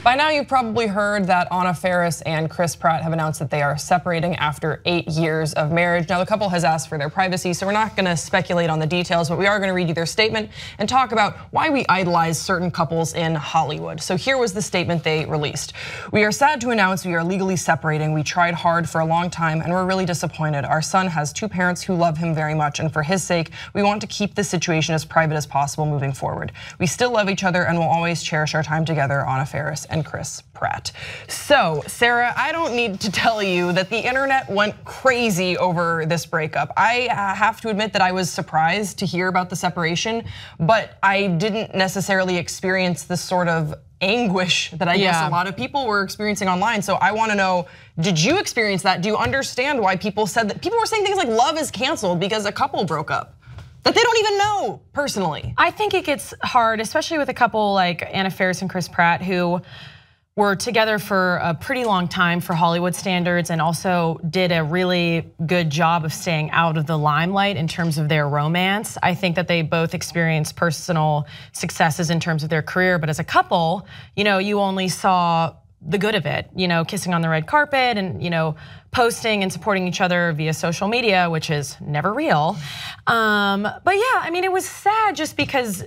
By now, you've probably heard that Anna Faris and Chris Pratt have announced that they are separating after 8 years of marriage. Now, the couple has asked for their privacy, so we're not gonna speculate on the details, but we are gonna read you their statement and talk about why we idolize certain couples in Hollywood. So here was the statement they released. "We are sad to announce we are legally separating. We tried hard for a long time and we're really disappointed. Our son has 2 parents who love him very much, and for his sake, we want to keep this situation as private as possible moving forward. We still love each other and will always cherish our time together, Anna Faris and Chris Pratt." So, Sarah, I don't need to tell you that the internet went crazy over this breakup. I have to admit that I was surprised to hear about the separation, but I didn't necessarily experience the sort of anguish that I guess a lot of people were experiencing online. So I wanna know, did you experience that? Do you understand why people said that? People were saying things like love is canceled because a couple broke up that they don't even know personally. I think it gets hard, especially with a couple like Anna Faris and Chris Pratt, who were together for a pretty long time for Hollywood standards and also did a really good job of staying out of the limelight in terms of their romance. I think that they both experienced personal successes in terms of their career, but as a couple, you only saw the good of it, kissing on the red carpet and posting and supporting each other via social media, which is never real. But yeah, I mean, it was sad just because,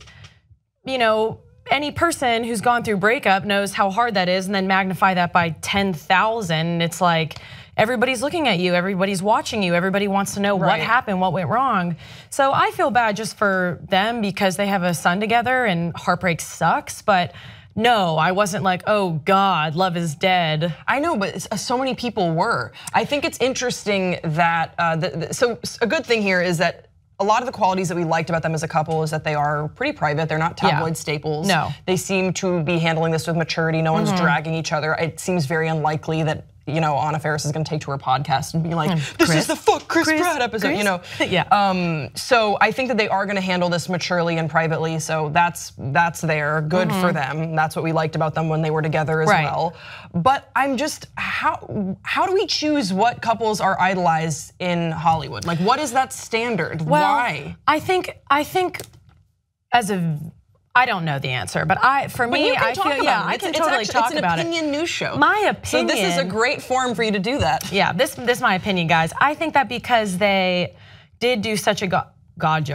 any person who's gone through breakup knows how hard that is, and then magnify that by 10,000. It's like everybody's looking at you, everybody's watching you, everybody wants to know what happened, what went wrong. So I feel bad just for them because they have a son together and heartbreak sucks, but no, I wasn't like, oh God, love is dead. I know, but so many people were. I think it's interesting that, so a good thing here is that a lot of the qualities that we liked about them as a couple is that they are pretty private. They're not tabloid staples. No. They seem to be handling this with maturity. No one's dragging each other. It seems very unlikely that Anna Faris is gonna take to her podcast and be like, this is the fuck Chris Pratt episode, Yeah. So I think that they are gonna handle this maturely and privately, so that's there, good for them. That's what we liked about them when they were together as well. But I'm just, how do we choose what couples are idolized in Hollywood? Like, what is that standard? Why? I think I don't know the answer, but for me, I feel I can totally talk about it. It's an opinion news show. My opinion. So this is a great forum for you to do that. Yeah, this is my opinion, guys. I think that because they did do such a good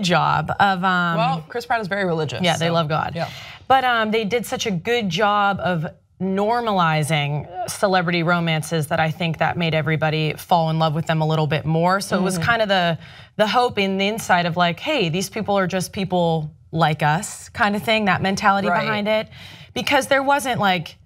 job of. Well, Chris Pratt is very religious. Yeah, they love God. Yeah. But they did such a good job of normalizing celebrity romances that I think that made everybody fall in love with them a little bit more. So it was kind of the hope in the inside of like, hey, these people are just people like us kind of thing, that mentality behind it. Because there wasn't like,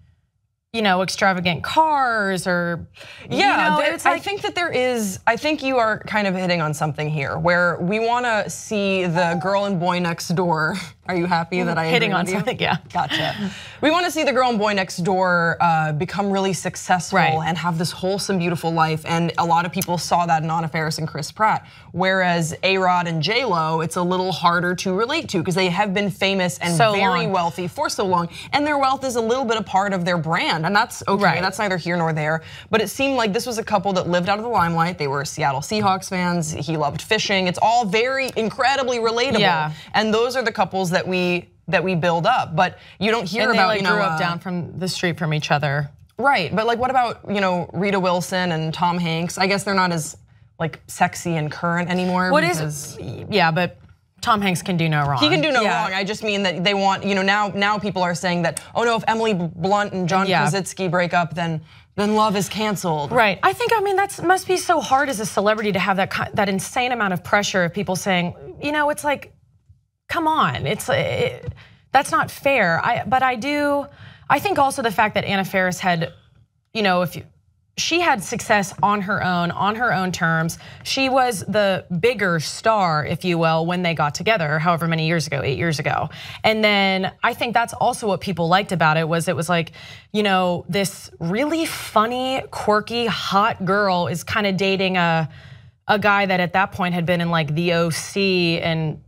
extravagant cars or, I think that there is, I think you are kind of hitting on something here where we wanna see the girl and boy next door. Are you happy that I hitting agree on with you? something? Yeah. Gotcha. We wanna see the girl and boy next door become really successful and have this wholesome, beautiful life. And a lot of people saw that in Anna Faris and Chris Pratt. Whereas A-Rod and J-Lo, it's a little harder to relate to because they have been famous and very wealthy for so long. And their wealth is a little bit a part of their brand. And that's okay, that's neither here nor there. But it seemed like this was a couple that lived out of the limelight. They were Seattle Seahawks fans. He loved fishing. It's all very incredibly relatable. Yeah. And those are the couples that we build up, but you don't hear about, they grew up down from the street from each other. Right, but like what about, Rita Wilson and Tom Hanks? I guess they're not as like sexy and current anymore. But Tom Hanks can do no wrong. He can do no wrong. I just mean that they want, now people are saying that, oh no, if Emily Blunt and John Krasinski break up, then love is canceled. Right. I mean, that must be so hard as a celebrity to have that insane amount of pressure of people saying, it's like, come on, that's not fair. I think also the fact that Anna Faris had, she had success on her own terms. She was the bigger star, if you will, when they got together, however many years ago, 8 years ago. And then I think that's also what people liked about it was like, this really funny, quirky, hot girl is kind of dating a guy that at that point had been in like The OC and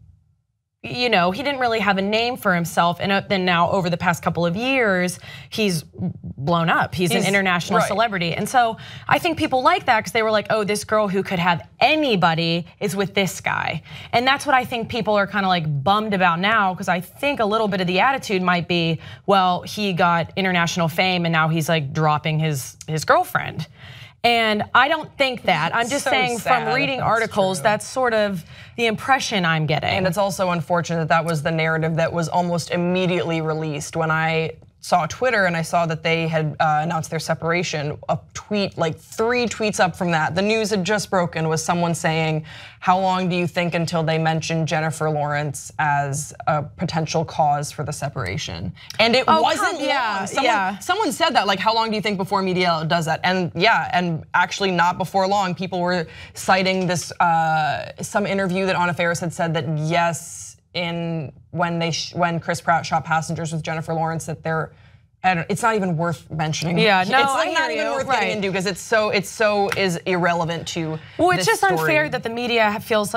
you know, he didn't really have a name for himself, and then now over the past couple of years, he's blown up. He's an international celebrity, and so I think people like that because they were like, oh, this girl who could have anybody is with this guy, and that's what I think people are kind of like bummed about now, because I think a little bit of the attitude might be, well, he got international fame and now he's like dropping his girlfriend. And I don't think that. I'm just saying from reading articles, that's sort of the impression I'm getting. And it's also unfortunate that was the narrative that was almost immediately released. When I saw Twitter and I saw that they had announced their separation, a tweet, like 3 tweets up from that, the news had just broken, was someone saying, how long do you think until they mention Jennifer Lawrence as a potential cause for the separation? And it wasn't long. Someone said that, like, how long do you think before media does that? And yeah, and actually not before long, people were citing this, some interview that Anna Faris had said that yes, when Chris Pratt shot Passengers with Jennifer Lawrence, that it's not even worth mentioning. Yeah, no, it's like not even worth getting into because it's so irrelevant to. Well, it's just unfair that the media feels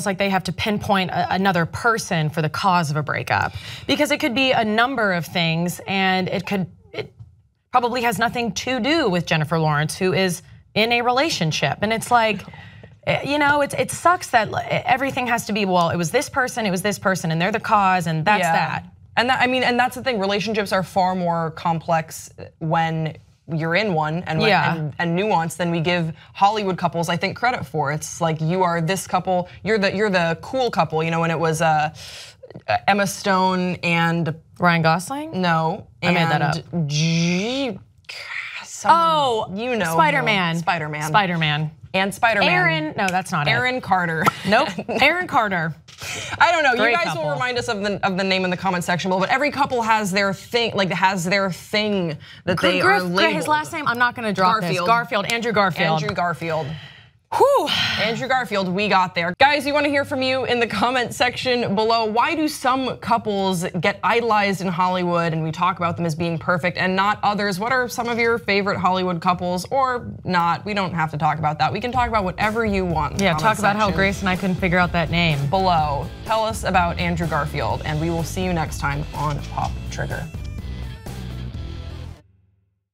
like they have to pinpoint another person for the cause of a breakup, because it could be a number of things, and it probably has nothing to do with Jennifer Lawrence, who is in a relationship, and it's like. You know, it sucks that everything has to be, well, it was this person, and they're the cause, and that's that. And that, I mean, and that's the thing. Relationships are far more complex when you're in one and nuanced than we give Hollywood couples, I think, credit for. It's like you are this couple, you're the cool couple. You know, when it was Emma Stone and Ryan Gosling. No, I made that up. You know, Spider-Man. And Spider-Man. Aaron, no, that's not Aaron Carter. Nope, Aaron Carter. I don't know. Great you guys couple. will remind us of the name in the comment section below. But every couple has their thing, that they are labeled. His last name, I'm not going to drop this. Andrew Garfield. Andrew Garfield. Whew. Andrew Garfield, we got there. Guys, we want to hear from you in the comment section below. Why do some couples get idolized in Hollywood and we talk about them as being perfect and not others? What are some of your favorite Hollywood couples or not? We don't have to talk about that. We can talk about whatever you want. Yeah, talk about how Grace and I couldn't figure out that name. Below, tell us about Andrew Garfield, and we will see you next time on Pop Trigger.